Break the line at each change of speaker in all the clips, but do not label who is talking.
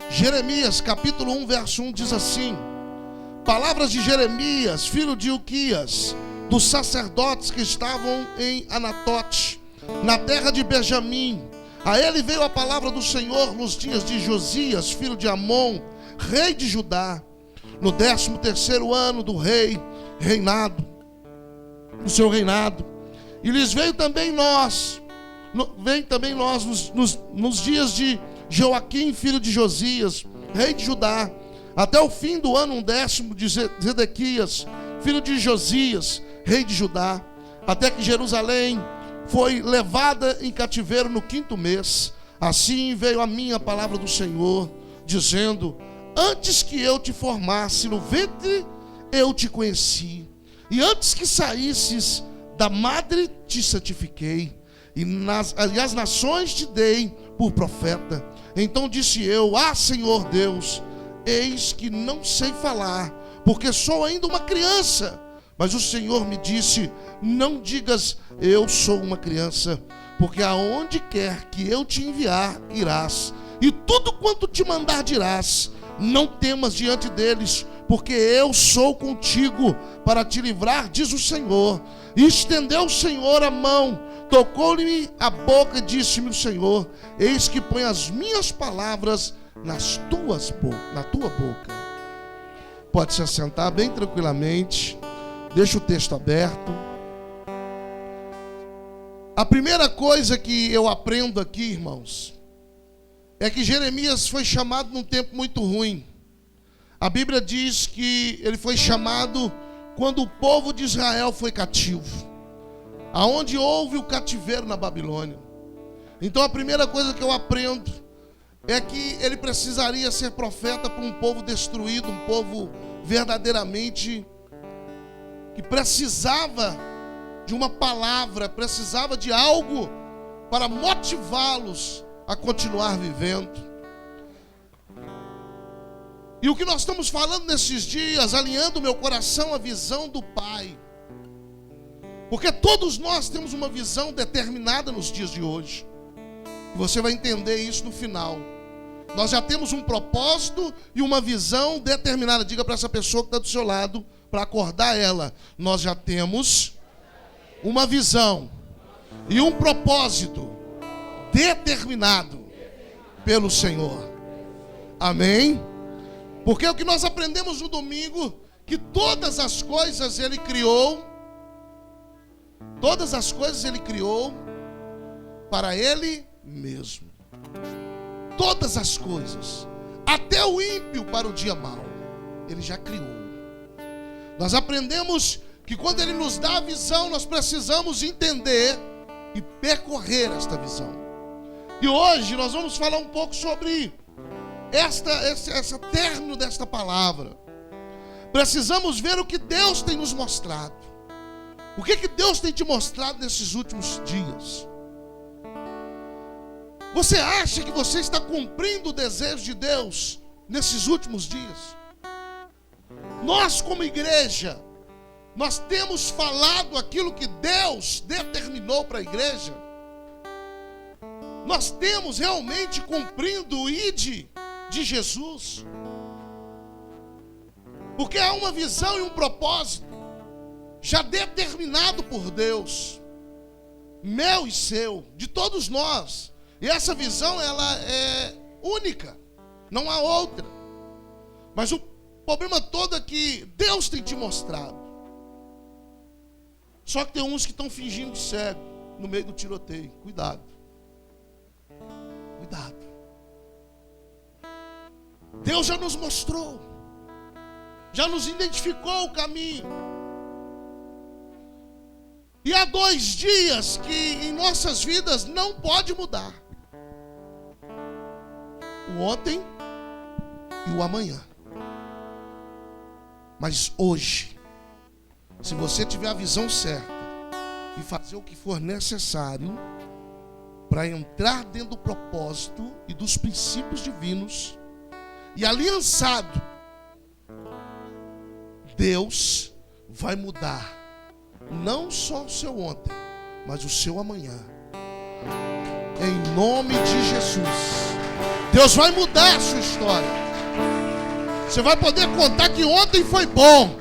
Jeremias capítulo 1, verso 1 diz assim: palavras de Jeremias, filho de Ilquias, dos sacerdotes que estavam em Anatote, na terra de Benjamim. A ele veio a palavra do Senhor nos dias de Josias, filho de Amon, rei de Judá, no 13º ano do rei reinado, do seu reinado. E lhes veio também nós nos dias de Joaquim, filho de Josias, rei de Judá, até o fim do ano 10º de Zedequias, filho de Josias, rei de Judá, até que Jerusalém foi levada em cativeiro no 5º mês. Assim veio a mim a palavra do Senhor, dizendo: antes que eu te formasse no ventre, eu te conheci, e antes que saísses da madre te santifiquei, e as nações te dei por profeta. Então disse eu: ah, Senhor Deus, eis que não sei falar, porque sou ainda uma criança. Mas o Senhor me disse: não digas eu sou uma criança, porque aonde quer que eu te enviar, irás, e tudo quanto te mandar dirás. Não temas diante deles, porque eu sou contigo para te livrar, diz o Senhor. E estendeu o Senhor a mão, tocou-lhe a boca e disse-me o Senhor: eis que põe as minhas palavras na tua boca. Pode se assentar bem tranquilamente. Deixa o texto aberto. A primeira coisa que eu aprendo aqui, irmãos, é que Jeremias foi chamado num tempo muito ruim. A Bíblia diz que ele foi chamado quando o povo de Israel foi cativo, aonde houve o cativeiro na Babilônia. Então a primeira coisa que eu aprendo é que ele precisaria ser profeta para um povo destruído, um povo verdadeiramente que precisava de uma palavra, precisava de algo para motivá-los a continuar vivendo. E o que nós estamos falando nesses dias, alinhando meu coração à visão do Pai, porque todos nós temos uma visão determinada nos dias de hoje, e você vai entender isso no final. Nós já temos um propósito e uma visão determinada. Diga para essa pessoa que está do seu lado, para acordar ela: nós já temos uma visão e um propósito determinado pelo Senhor. Amém? Porque o que nós aprendemos no domingo, que todas as coisas Ele criou, para Ele mesmo. Todas as coisas, até o ímpio para o dia mau, Ele já criou. Nós aprendemos que quando Ele nos dá a visão, nós precisamos entender e percorrer esta visão. E hoje nós vamos falar um pouco sobre esse término desta palavra. Precisamos ver o que Deus tem nos mostrado. O que Deus tem te mostrado nesses últimos dias? Você acha que você está cumprindo o desejo de Deus nesses últimos dias? Nós, como igreja, nós temos falado aquilo que Deus determinou para a igreja? Nós temos realmente cumprindo o ID de Jesus? Porque há uma visão e um propósito já determinado por Deus, meu e seu, de todos nós. E essa visão, ela é única, não há outra. Mas o problema todo é que Deus tem te mostrado. Só que tem uns que estão fingindo de cego no meio do tiroteio. Cuidado. Cuidado. Deus já nos mostrou, já nos identificou o caminho. E há 2 dias que em nossas vidas não pode mudar: o ontem e o amanhã. Mas hoje, se você tiver a visão certa e fazer o que for necessário para entrar dentro do propósito e dos princípios divinos e aliançado, Deus vai mudar não só o seu ontem, mas o seu amanhã. Em nome de Jesus. Deus vai mudar a sua história. Você vai poder contar que ontem foi bom,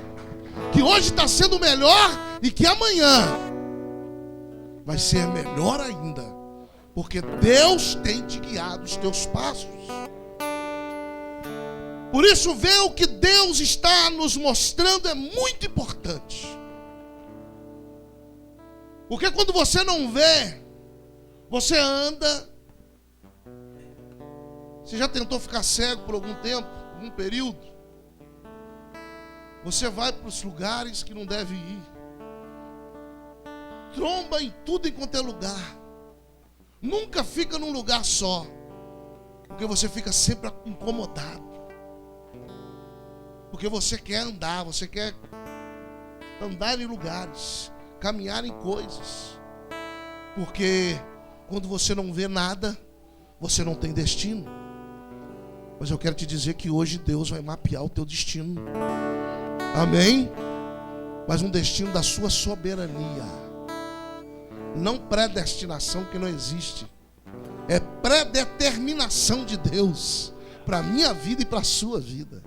que hoje está sendo melhor e que amanhã vai ser melhor ainda, porque Deus tem te guiado os teus passos. Por isso, ver o que Deus está nos mostrando é muito importante. Porque quando você não vê, você anda. Você já tentou ficar cego por algum tempo, algum período? Você vai para os lugares que não deve ir. Tromba em tudo enquanto é lugar. Nunca fica num lugar só, porque você fica sempre incomodado. Porque você quer andar, você quer andar em lugares, caminhar em coisas. Porque quando você não vê nada, você não tem destino. Mas eu quero te dizer que hoje Deus vai mapear o teu destino. Amém? Mas um destino da sua soberania. Não predestinação, que não existe. É predeterminação de Deus para a minha vida e para a sua vida.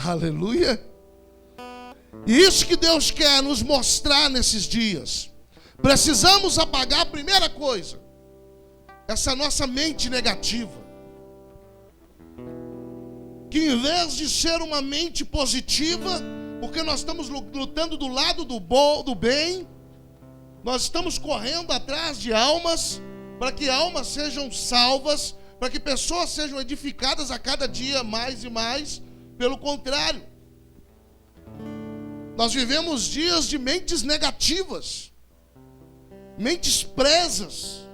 Aleluia. E isso que Deus quer nos mostrar nesses dias. Precisamos apagar a primeira coisa, essa nossa mente negativa, que em vez de ser uma mente positiva, porque nós estamos lutando do lado do bem, nós estamos correndo atrás de almas, para que almas sejam salvas, para que pessoas sejam edificadas a cada dia mais e mais. Pelo contrário, nós vivemos dias de mentes negativas, mentes presas.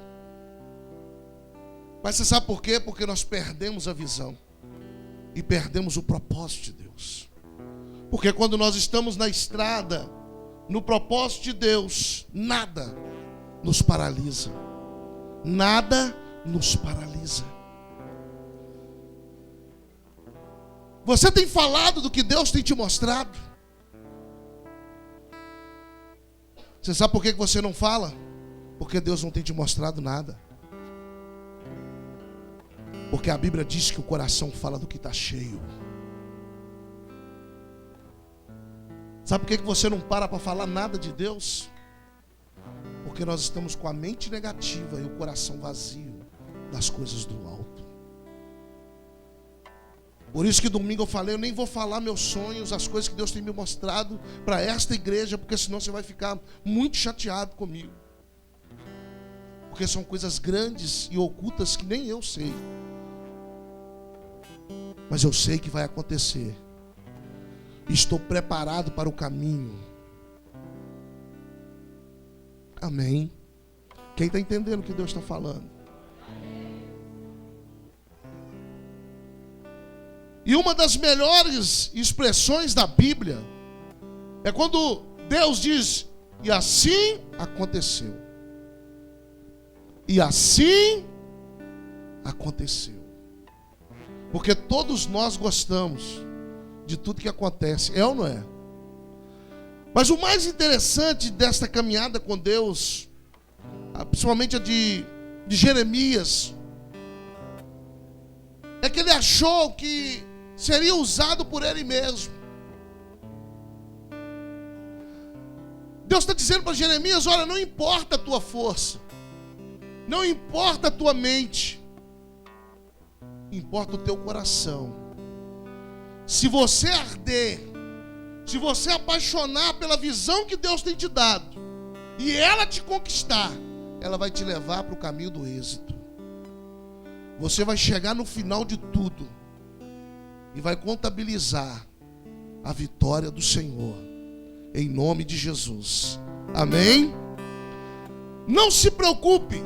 Mas você sabe por quê? Porque nós perdemos a visão e perdemos o propósito de Deus. Porque quando nós estamos na estrada, no propósito de Deus, nada nos paralisa. Nada nos paralisa. Você tem falado do que Deus tem te mostrado? Você sabe por que você não fala? Porque Deus não tem te mostrado nada. Porque a Bíblia diz que o coração fala do que está cheio. Sabe por que você não para falar nada de Deus? Porque nós estamos com a mente negativa e o coração vazio das coisas do alto. Por isso que domingo eu falei, eu nem vou falar meus sonhos, as coisas que Deus tem me mostrado para esta igreja, porque senão você vai ficar muito chateado comigo. Porque são coisas grandes e ocultas que nem eu sei. Mas eu sei que vai acontecer. Estou preparado para o caminho. Amém. Quem está entendendo o que Deus está falando? E uma das melhores expressões da Bíblia é quando Deus diz: e assim aconteceu. E assim aconteceu. Porque todos nós gostamos de tudo que acontece, é ou não é? Mas o mais interessante desta caminhada com Deus, principalmente a de Jeremias, é que ele achou que seria usado por ele mesmo. Deus está dizendo para Jeremias: olha, não importa a tua força, não importa a tua mente, importa o teu coração. Se você arder, se você apaixonar pela visão que Deus tem te dado, e ela te conquistar, ela vai te levar para o caminho do êxito. Você vai chegar no final de tudo e vai contabilizar a vitória do Senhor, em nome de Jesus. Amém? Não se preocupe,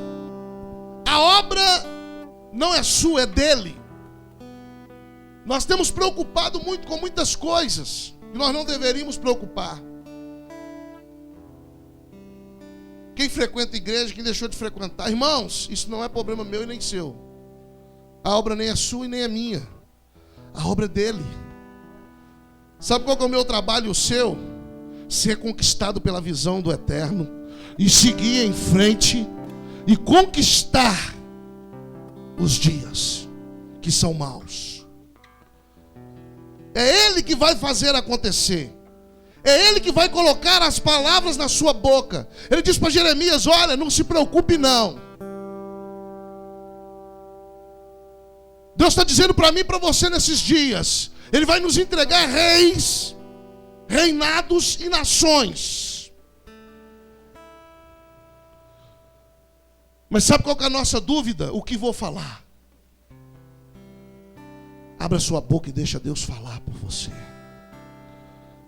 a obra não é sua, é dele. Nós temos preocupado muito com muitas coisas e nós não deveríamos preocupar. Quem frequenta a igreja, quem deixou de frequentar, irmãos, isso não é problema meu e nem seu. A obra nem é sua e nem é minha. A obra é dele. Sabe qual que é o meu trabalho e o seu? Ser conquistado pela visão do eterno e seguir em frente e conquistar os dias que são maus. É Ele que vai fazer acontecer. É Ele que vai colocar as palavras na sua boca. Ele diz para Jeremias: olha, não se preocupe não. Deus está dizendo para mim e para você nesses dias: Ele vai nos entregar reis, reinados e nações. Mas sabe qual que é a nossa dúvida? O que vou falar? Abra sua boca e deixa Deus falar por você.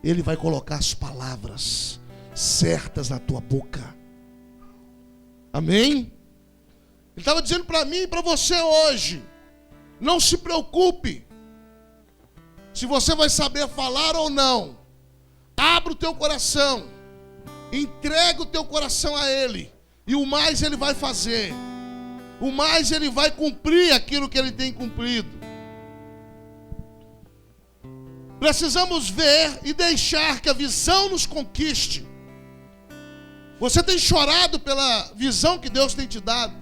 Ele vai colocar as palavras certas na tua boca. Amém? Ele estava dizendo para mim e para você hoje: não se preocupe se você vai saber falar ou não. Abra o teu coração, entrega o teu coração a Ele, e o mais Ele vai fazer. O mais Ele vai cumprir aquilo que Ele tem cumprido. Precisamos ver e deixar que a visão nos conquiste. Você tem chorado pela visão que Deus tem te dado?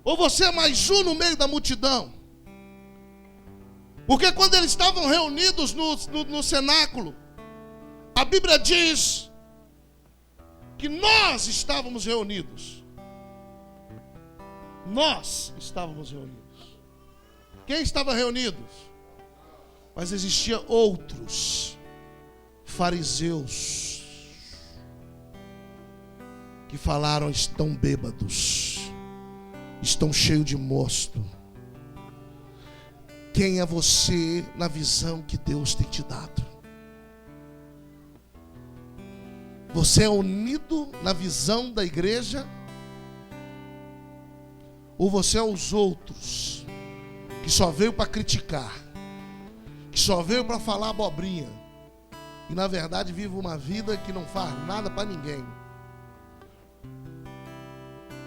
Ou você é mais um no meio da multidão? Porque quando eles estavam reunidos no cenáculo, a Bíblia diz que nós estávamos reunidos. Nós estávamos reunidos. Quem estava reunido? Mas existia outros fariseus que falaram: estão bêbados, estão cheios de mosto. Quem é você na visão que Deus tem te dado? Você é unido na visão da igreja? Ou você é os outros que só veio para criticar, que só veio para falar abobrinha, e na verdade vive uma vida que não faz nada para ninguém?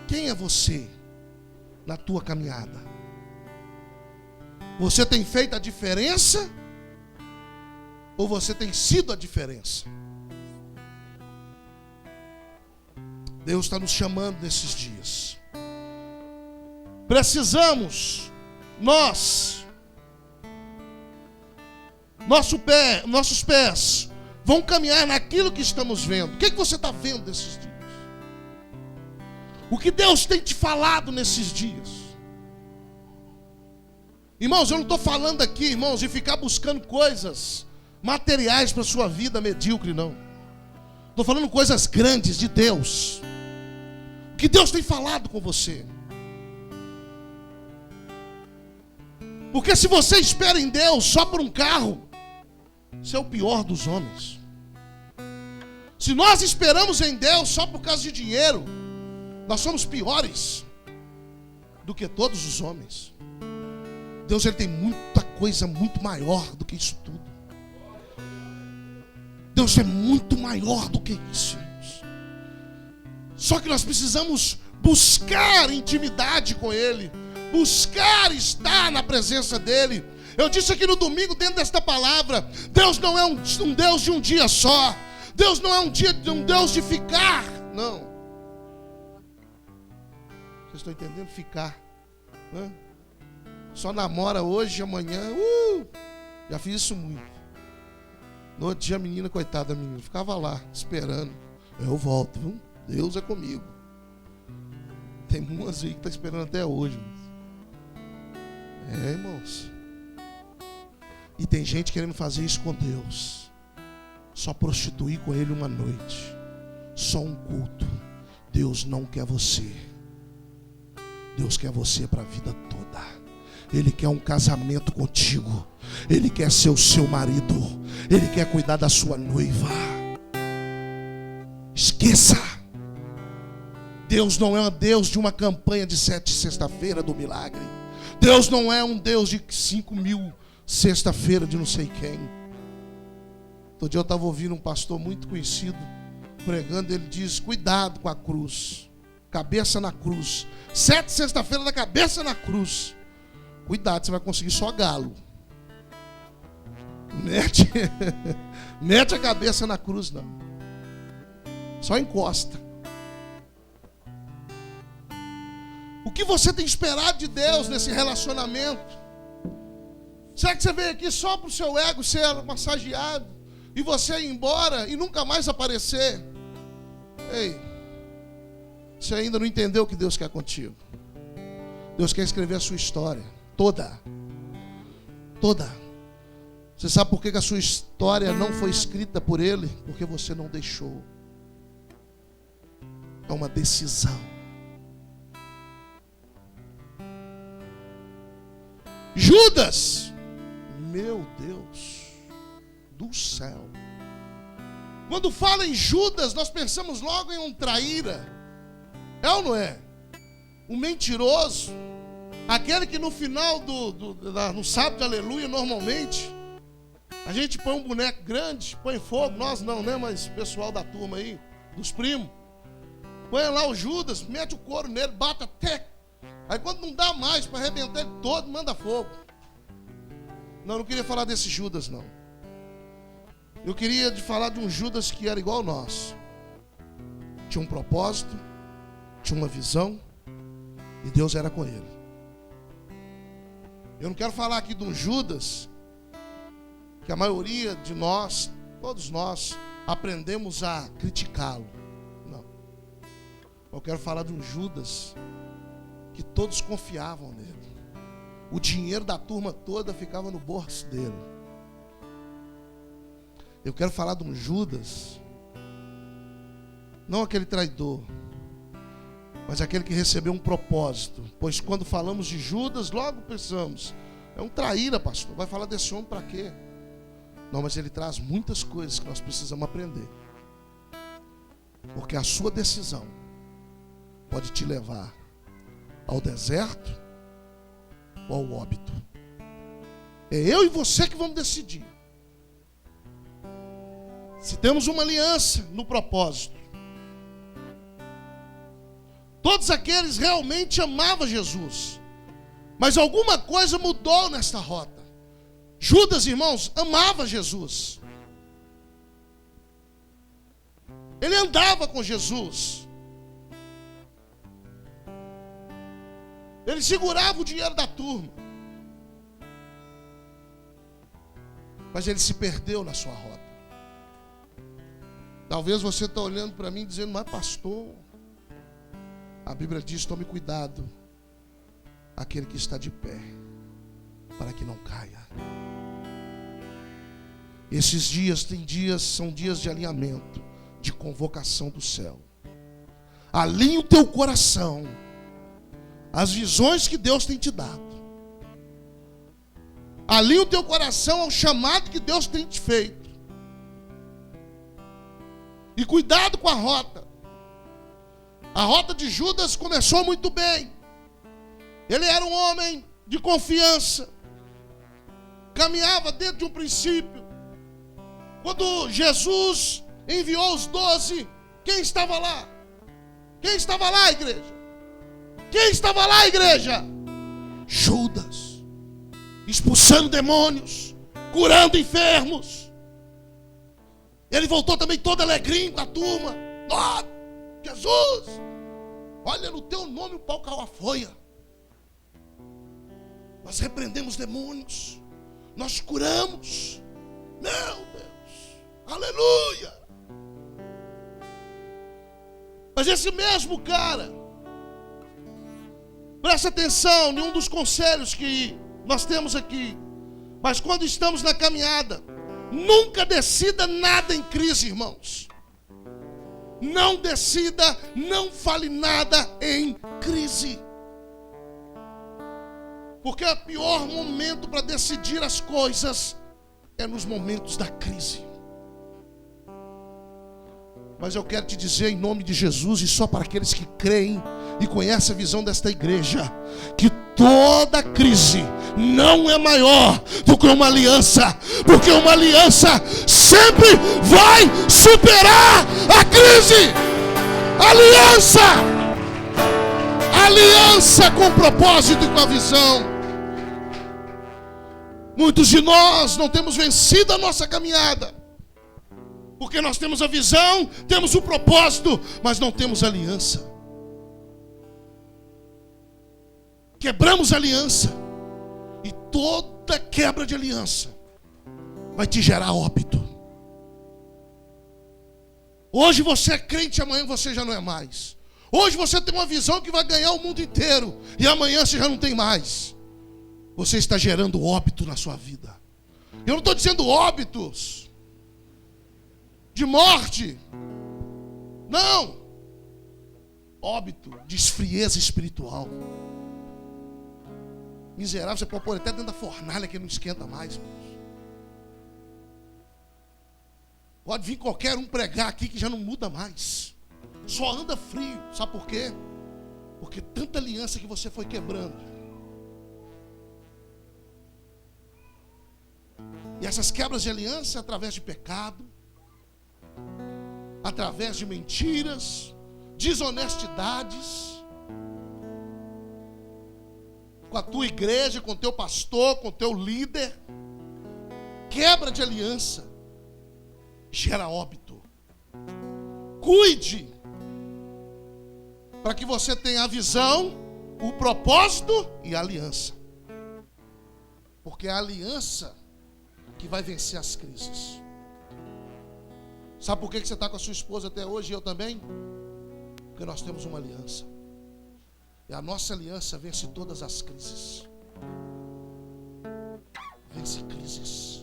Quem é você na tua caminhada? Você tem feito a diferença? Ou você tem sido a diferença? Deus está nos chamando nesses dias. Precisamos, nossos pés vão caminhar naquilo que estamos vendo. O que você está vendo nesses dias? O que Deus tem te falado nesses dias? Irmãos, eu não estou falando aqui, irmãos, de ficar buscando coisas materiais para a sua vida medíocre, não. Estou falando coisas grandes de Deus. O que Deus tem falado com você? Porque se você espera em Deus só por um carro, você é o pior dos homens. Se nós esperamos em Deus só por causa de dinheiro, nós somos piores do que todos os homens. Deus, Ele tem muita coisa muito maior do que isso tudo. Deus é muito maior do que isso, irmãos. Só que nós precisamos buscar intimidade com Ele, buscar estar na presença dEle. Eu disse aqui no domingo, dentro desta palavra, Deus não é um Deus de um dia só. Deus não é um Deus de ficar, não. Vocês estão entendendo? Ficar, né? Só namora hoje, amanhã, já fiz isso muito. No outro dia a menina, coitada da menina, ficava lá, esperando. Eu volto, viu? Deus é comigo. Tem umas aí que estão esperando até hoje. Irmãos. E tem gente querendo fazer isso com Deus. Só prostituir com Ele uma noite. Só um culto. Deus não quer você. Deus quer você para a vida toda. Ele quer um casamento contigo. Ele quer ser o seu marido. Ele quer cuidar da sua noiva. Esqueça. Deus não é um Deus de uma campanha de 7 sexta-feira do milagre. Deus não é um Deus de 5.000 sexta-feira de não sei quem. Outro dia eu estava ouvindo um pastor muito conhecido pregando. Ele diz: cuidado com a cruz. Cabeça na cruz. 7 sexta-feira da cabeça na cruz. Cuidado, você vai conseguir só galo. Mete a cabeça na cruz, não. Só encosta. O que você tem esperado de Deus nesse relacionamento? Será que você veio aqui só para o seu ego ser massageado e você ir embora e nunca mais aparecer? Ei, você ainda não entendeu o que Deus quer contigo. Deus quer escrever a sua história toda. Toda. Você sabe por que a sua história não foi escrita por Ele? Porque você não deixou. É uma decisão. Judas, meu Deus do céu. Quando fala em Judas, nós pensamos logo em um traíra. É ou não é? Um mentiroso. Aquele que no final no sábado de aleluia, normalmente, a gente põe um boneco grande, põe fogo. Nós não, né? Mas o pessoal da turma aí, dos primos, põe lá o Judas, mete o couro nele, bate até. Aí quando não dá mais para arrebentar ele todo, manda fogo. Não queria falar desse Judas, não. Eu queria falar de um Judas que era igual a nós. Tinha um propósito, tinha uma visão, e Deus era com ele. Eu não quero falar aqui de um Judas que a maioria de nós, todos nós, aprendemos a criticá-lo. Não. Eu quero falar de um Judas que todos confiavam nele. O dinheiro da turma toda ficava no bolso dele. Eu quero falar de um Judas, não aquele traidor, mas aquele que recebeu um propósito. Pois quando falamos de Judas, logo pensamos, é um traíra, pastor. Vai falar desse homem para quê? Não, mas ele traz muitas coisas que nós precisamos aprender. Porque a sua decisão pode te levar ao deserto ou ao óbito. É eu e você que vamos decidir se temos uma aliança no propósito. Todos aqueles realmente amavam Jesus, mas alguma coisa mudou nesta rota. Judas, irmãos, amava Jesus. Ele andava com Jesus. Ele segurava o dinheiro da turma. Mas ele se perdeu na sua rota. Talvez você está olhando para mim dizendo, mas pastor, a Bíblia diz, tome cuidado, aquele que está de pé, para que não caia. Esses dias são dias de alinhamento, de convocação do céu. Alinhe o teu coração às visões que Deus tem te dado. Alinhe o teu coração ao chamado que Deus tem te feito. E cuidado com a rota. A rota de Judas começou muito bem. Ele era um homem de confiança. Caminhava dentro de um princípio. Quando Jesus enviou os 12, quem estava lá? Quem estava lá, igreja? Quem estava lá, igreja? Judas. Expulsando demônios, curando enfermos. Ele voltou também todo alegrinho com a turma. Oh, Jesus, olha, no teu nome o pau caiu a folha. Nós repreendemos demônios, nós curamos. Meu Deus, aleluia. Mas esse mesmo cara, presta atenção em um dos conselhos que nós temos aqui. Mas quando estamos na caminhada, nunca decida nada em crise, irmãos. Não decida, não fale nada em crise. Porque o pior momento para decidir as coisas é nos momentos da crise. Mas eu quero te dizer em nome de Jesus, e só para aqueles que creem e conhecem a visão desta igreja, que toda crise não é maior do que uma aliança, porque uma aliança sempre vai superar a crise. Aliança! Aliança com propósito e com a visão. Muitos de nós não temos vencido a nossa caminhada, porque nós temos a visão, temos o propósito, mas não temos aliança. quebramos a aliança. E toda quebra de aliança vai te gerar óbito. Hoje você é crente, amanhã você já não é mais. Hoje você tem uma visão que vai ganhar o mundo inteiro, e amanhã você já não tem mais. Você está gerando óbito na sua vida. Eu não estou dizendo óbitos de morte. Não. Óbito de esfrieza espiritual. Miserável, você pode pôr até dentro da fornalha que não esquenta mais. Pode vir qualquer um pregar aqui que já não muda mais. Só anda frio. Sabe por quê? Porque tanta aliança que você foi quebrando. E essas quebras de aliança através de pecado, através de mentiras, desonestidades, com a tua igreja, com o teu pastor, com o teu líder. Quebra de aliança gera óbito. Cuide, para que você tenha a visão, o propósito e a aliança. Porque é a aliança que vai vencer as crises. Sabe por que você está com a sua esposa até hoje e eu também? Porque nós temos uma aliança. E a nossa aliança vence todas as crises. Vence crises.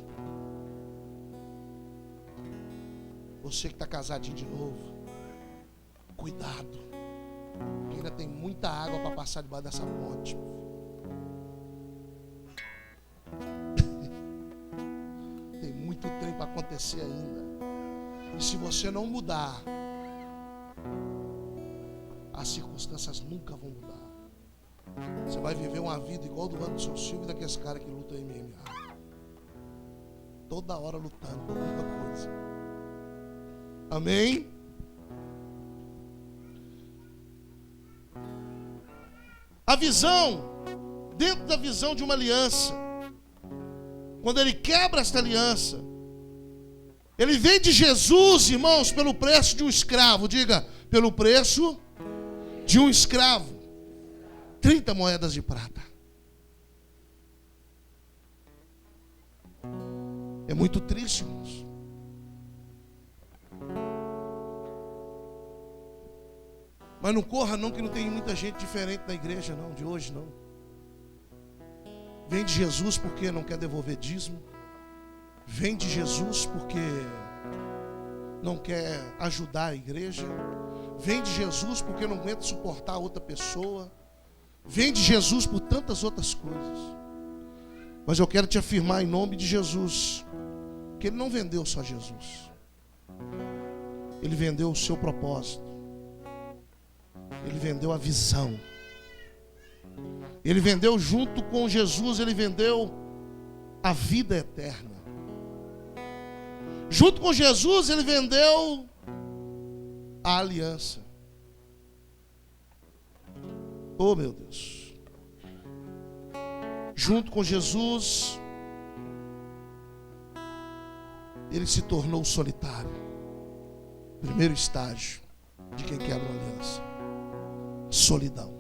Você que está casadinho de novo, cuidado, porque ainda tem muita água para passar debaixo dessa ponte. Tem muito trem para acontecer ainda. E se você não mudar, as circunstâncias nunca vão mudar. Você vai viver uma vida igual do Anderson Silva e daqueles caras que lutam em MMA. Toda hora lutando por muita coisa. Amém? A visão, dentro da visão de uma aliança, quando ele quebra esta aliança, ele vem de Jesus, irmãos, pelo preço de um escravo. Diga, pelo preço de um escravo. 30 moedas de prata. É muito triste, irmãos. Mas não corra não, que não tem muita gente diferente na igreja não, de hoje não. Vem de Jesus porque não quer devolver dízimo. Vem de Jesus porque não quer ajudar a igreja. Vem de Jesus porque não aguenta suportar outra pessoa. Vem de Jesus por tantas outras coisas. Mas eu quero te afirmar em nome de Jesus que Ele não vendeu só Jesus. Ele vendeu o seu propósito. Ele vendeu a visão. Ele vendeu junto com Jesus, Ele vendeu a vida eterna. Junto com Jesus, Ele vendeu a aliança. Oh, meu Deus. Junto com Jesus, Ele se tornou solitário. Primeiro estágio de quem quebra uma aliança: solidão.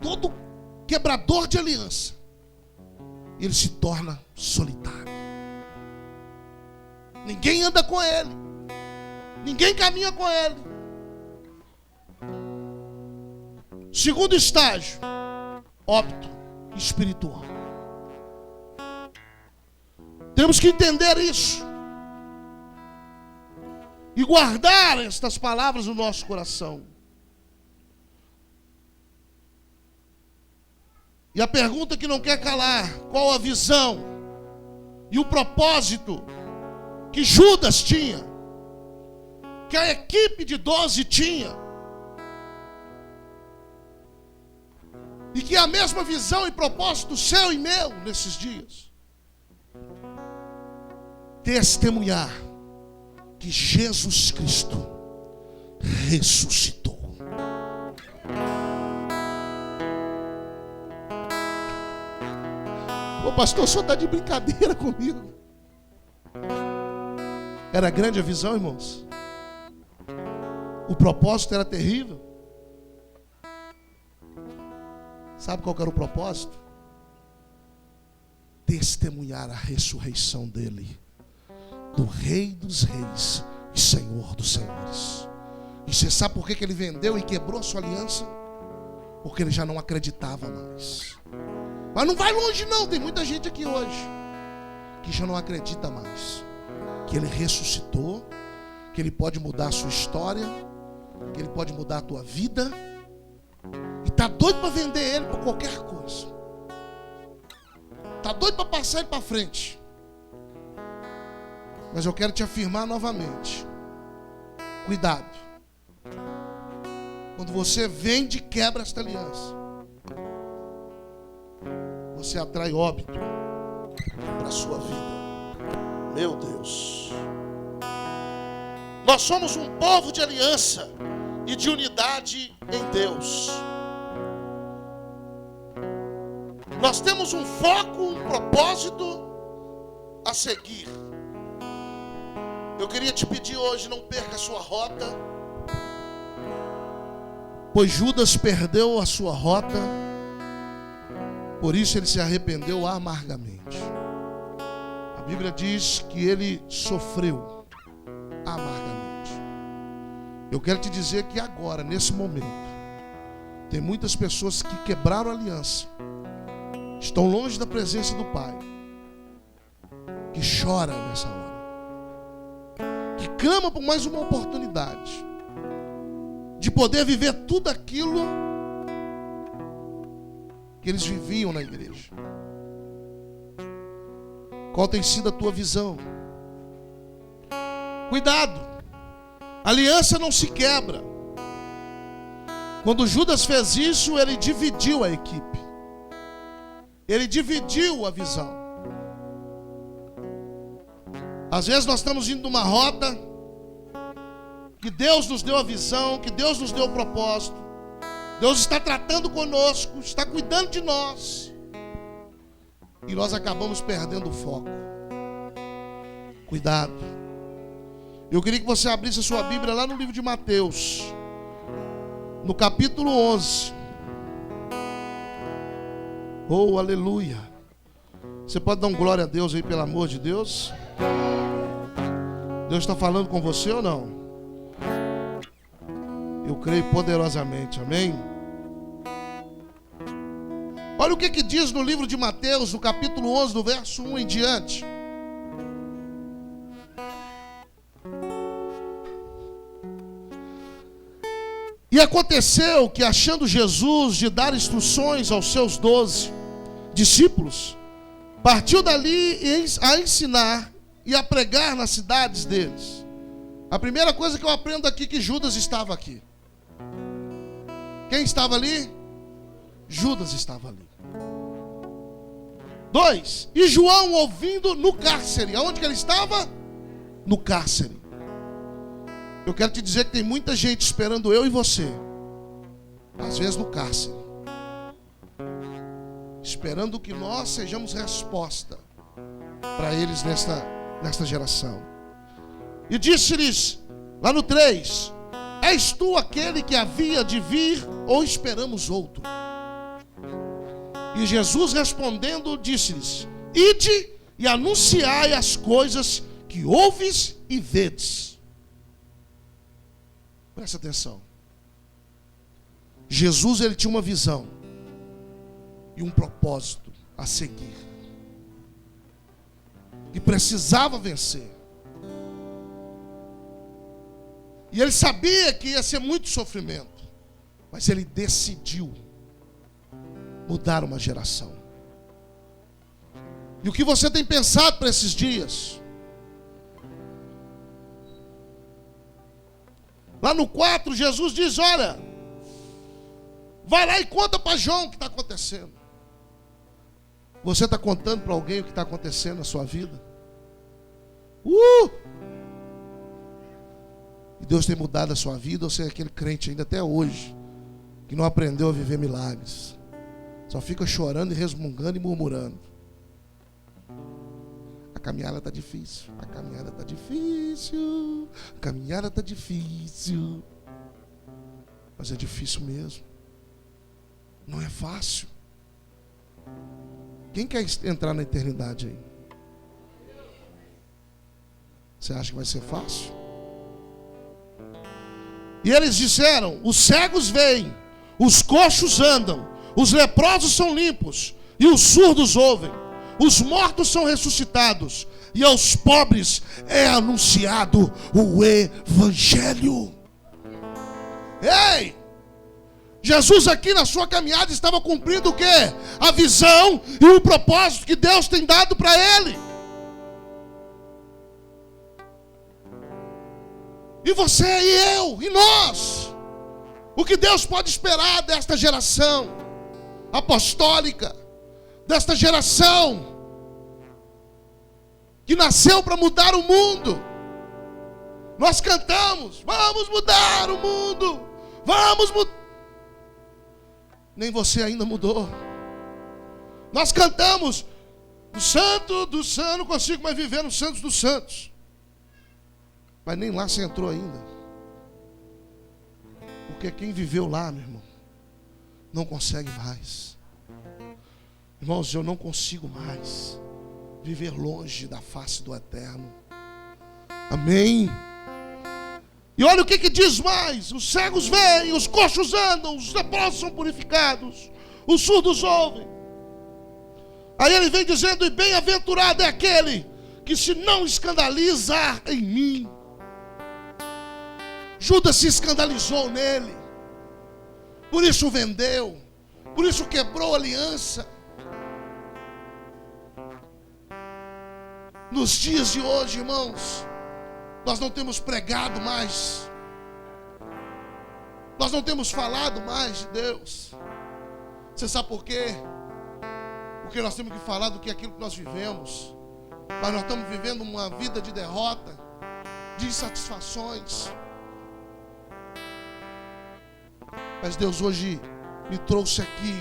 Todo quebrador de aliança, ele se torna solitário. Ninguém anda com ele, ninguém caminha com ele. Segundo estágio, óbito espiritual. Temos que entender isso e guardar estas palavras no nosso coração. E a pergunta que não quer calar: qual a visão e o propósito que Judas tinha, que a equipe de 12 tinha, e que é a mesma visão e propósito seu e meu nesses dias? Testemunhar que Jesus Cristo ressuscitou. Ô pastor, o senhor está de brincadeira comigo? Era grande a visão, irmãos. O propósito era terrível. Sabe qual que era o propósito? Testemunhar a ressurreição dele, do Rei dos Reis e Senhor dos Senhores. E você sabe por que ele vendeu e quebrou a sua aliança? Porque ele já não acreditava mais. Mas não vai longe não, tem muita gente aqui hoje que já não acredita mais que ele ressuscitou, que ele pode mudar a sua história, que ele pode mudar a tua vida, e está doido para vender ele por qualquer coisa. Está doido para passar ele para frente. Mas eu quero te afirmar novamente: cuidado. Quando você vende e quebra esta aliança, você atrai óbito para a sua vida. Meu Deus. Nós somos um povo de aliança e de unidade em Deus. Nós temos um foco, um propósito a seguir. Eu queria te pedir hoje, não perca a sua rota, pois Judas perdeu a sua rota, por isso ele se arrependeu amargamente. A Bíblia diz que ele sofreu amargamente. Eu quero te dizer que agora, nesse momento, tem muitas pessoas que quebraram a aliança, estão longe da presença do Pai, que chora nessa hora, que clama por mais uma oportunidade de poder viver tudo aquilo que eles viviam na igreja. Qual tem sido a tua visão? Cuidado, a aliança não se quebra. Quando Judas fez isso, ele dividiu a equipe, ele dividiu a visão. Às vezes nós estamos indo numa rota que Deus nos deu a visão, que Deus nos deu o propósito, Deus está tratando conosco, está cuidando de nós, e nós acabamos perdendo o foco. Cuidado. Eu queria que você abrisse a sua Bíblia lá no livro de Mateus, no capítulo 11. Oh, aleluia. Você pode dar um glória a Deus aí, pelo amor de Deus? Deus está falando com você ou não? Eu creio poderosamente, amém? Olha o que diz no livro de Mateus, no capítulo 11, no verso 1 em diante. E aconteceu que, achando Jesus de dar instruções aos seus 12 discípulos, partiu dali a ensinar e a pregar nas cidades deles. A primeira coisa que eu aprendo aqui é que Judas estava aqui. Quem estava ali? Judas estava ali. 2. E João ouvindo no cárcere. Aonde que ele estava? No cárcere. Eu quero te dizer que tem muita gente esperando eu e você, às vezes no cárcere, esperando que nós sejamos resposta para eles nesta geração. E disse-lhes, lá no 3, és tu aquele que havia de vir, ou esperamos outro? E Jesus respondendo disse-lhes, ide e anunciai as coisas que ouves e vedes. Presta atenção. Jesus, ele tinha uma visão e um propósito a seguir, e precisava vencer. E ele sabia que ia ser muito sofrimento, mas ele decidiu mudar uma geração. E o que você tem pensado para esses dias? Lá no 4, Jesus diz, olha, vai lá e conta para João o que está acontecendo. Você está contando para alguém o que está acontecendo na sua vida? E Deus tem mudado a sua vida, ou você é aquele crente ainda até hoje, que não aprendeu a viver milagres, só fica chorando e resmungando e murmurando. A caminhada está difícil, a caminhada está difícil, a caminhada está difícil. Mas é difícil mesmo. Não é fácil. Quem quer entrar na eternidade aí? Você acha que vai ser fácil? E eles disseram: os cegos veem, os coxos andam, os leprosos são limpos, e os surdos ouvem, os mortos são ressuscitados, e aos pobres é anunciado o Evangelho. Ei! Jesus aqui na sua caminhada estava cumprindo o quê? A visão e o propósito que Deus tem dado para ele. E você e eu, e nós. O que Deus pode esperar desta geração apostólica, desta geração que nasceu para mudar o mundo. Nós cantamos: vamos mudar o mundo, vamos mudar. Nem você ainda mudou. Nós cantamos: do santo do santo, não consigo mais viver no santos dos santos. Mas nem lá você entrou ainda. Porque quem viveu lá, meu irmão, não consegue mais. Irmãos, eu não consigo mais viver longe da face do Eterno. Amém? E olha o que diz mais: os cegos veem, os coxos andam, os leprosos são purificados, os surdos ouvem. Aí ele vem dizendo: e bem-aventurado é aquele que se não escandalizar em mim. Judas se escandalizou nele, por isso vendeu, por isso quebrou a aliança. Nos dias de hoje, irmãos, nós não temos pregado mais, nós não temos falado mais de Deus. Você sabe por quê? Porque nós temos que falar do que aquilo que nós vivemos. Mas nós estamos vivendo uma vida de derrota, de insatisfações. Mas Deus hoje me trouxe aqui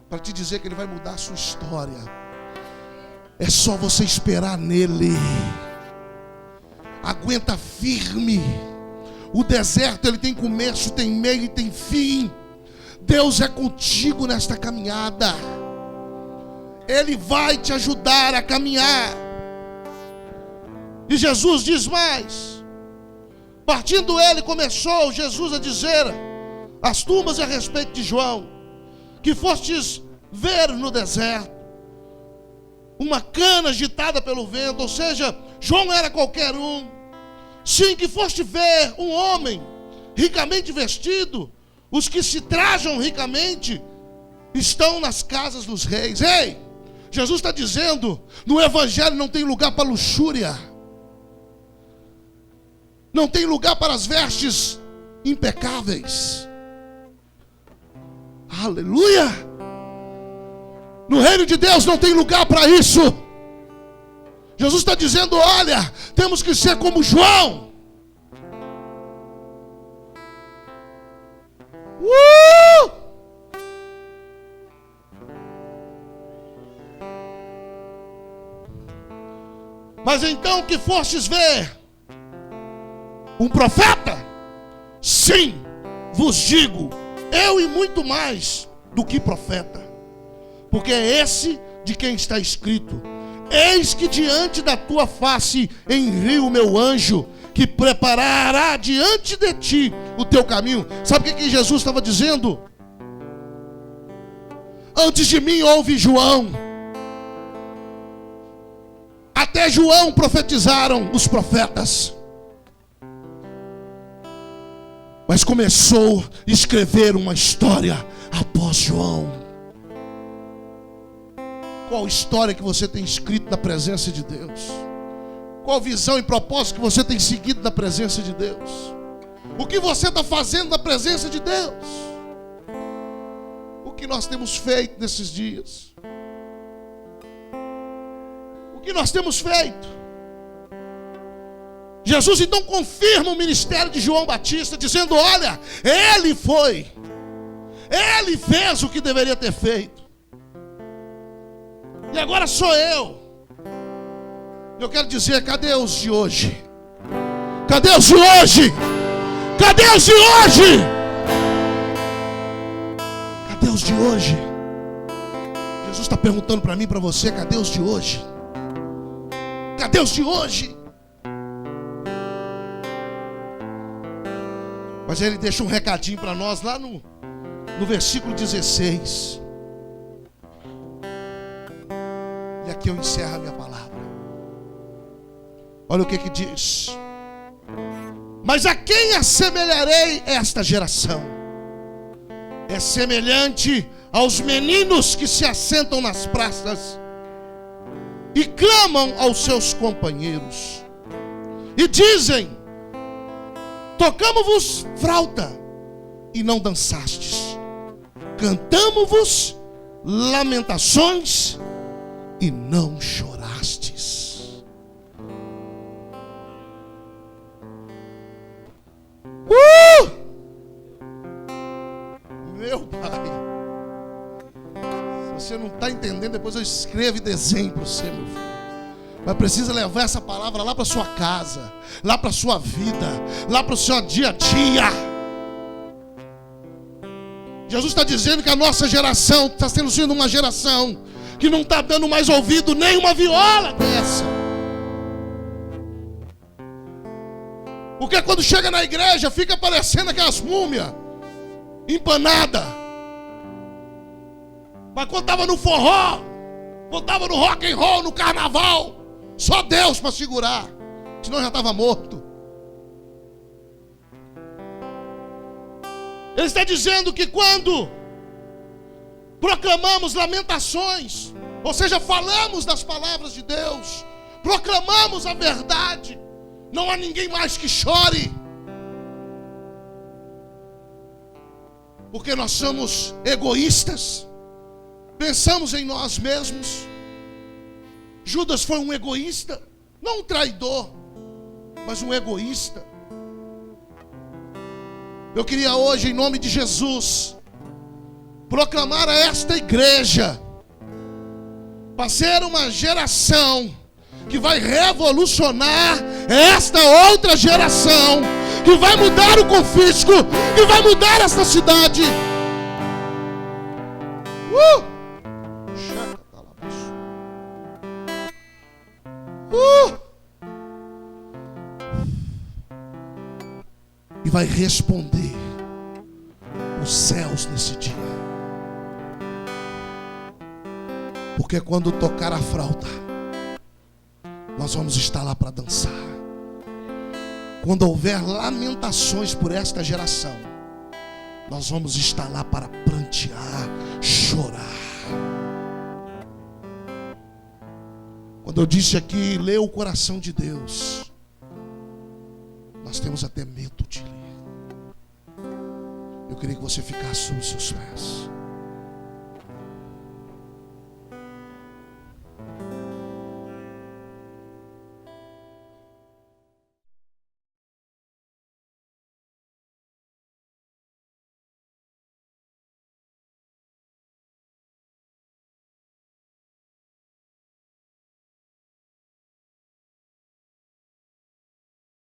para te dizer que Ele vai mudar a sua história. É só você esperar nele. Aguenta firme. O deserto, ele tem começo, tem meio e tem fim. Deus é contigo nesta caminhada. Ele vai te ajudar a caminhar. E Jesus diz mais: partindo ele, começou Jesus a dizer as turmas a respeito de João, que fostes ver no deserto uma cana agitada pelo vento. Ou seja, João era qualquer um. Sim, que foste ver um homem ricamente vestido. Os que se trajam ricamente estão nas casas dos reis. Ei, Jesus está dizendo: no Evangelho não tem lugar para luxúria, não tem lugar para as vestes impecáveis. Aleluia! No reino de Deus não tem lugar para isso. Jesus está dizendo: olha, temos que ser como João. Mas então que fostes ver um profeta? Sim, vos digo, eu e muito mais do que profeta. Porque é esse de quem está escrito: eis que diante da tua face envio o meu anjo, que preparará diante de ti o teu caminho. Sabe o que Jesus estava dizendo? Antes de mim houve João. Até João profetizaram os profetas. Mas começou a escrever uma história após João. Qual história que você tem escrito na presença de Deus? Qual visão e propósito que você tem seguido na presença de Deus? O que você está fazendo na presença de Deus? O que nós temos feito nesses dias? O que nós temos feito? Jesus então confirma o ministério de João Batista, dizendo: olha, ele foi, ele fez o que deveria ter feito, e agora sou eu. Eu quero dizer: cadê os de hoje? Cadê os de hoje? Cadê os de hoje? Cadê os de hoje? Jesus está perguntando para mim e para você: cadê os de hoje? Cadê os de hoje? Mas ele deixa um recadinho para nós lá no versículo 16. E aqui eu encerro a minha palavra. Olha o que diz: mas a quem assemelharei esta geração? É semelhante aos meninos que se assentam nas praças e clamam aos seus companheiros e dizem: tocamos-vos flauta e não dançastes, cantamos-vos lamentações e não chorastes. Meu Pai, se você não está entendendo, depois eu escrevo e desenho para você, meu filho. Mas precisa levar essa palavra lá para sua casa, lá para sua vida, lá para o seu dia a dia. Jesus está dizendo que a nossa geração está sendo uma geração que não está dando mais ouvido nem uma viola dessa. Porque quando chega na igreja fica parecendo aquelas múmias empanada. Mas quando estava no forró, quando estava no rock and roll, no carnaval, só Deus para segurar, senão já estava morto. Ele está dizendo que quando proclamamos lamentações, ou seja, falamos das palavras de Deus, proclamamos a verdade, não há ninguém mais que chore, porque nós somos egoístas, pensamos em nós mesmos. Judas foi um egoísta, não um traidor, mas um egoísta. Eu queria hoje, em nome de Jesus, proclamar a esta igreja, para ser uma geração que vai revolucionar esta outra geração, que vai mudar o confisco, que vai mudar esta cidade. E vai responder os céus nesse dia. Porque quando tocar a flauta, nós vamos estar lá para dançar. Quando houver lamentações por esta geração, nós vamos estar lá para prantear, chorar. Quando eu disse aqui, lê o coração de Deus, nós temos até medo de ler. Eu queria que você ficasse sobre os seus pés.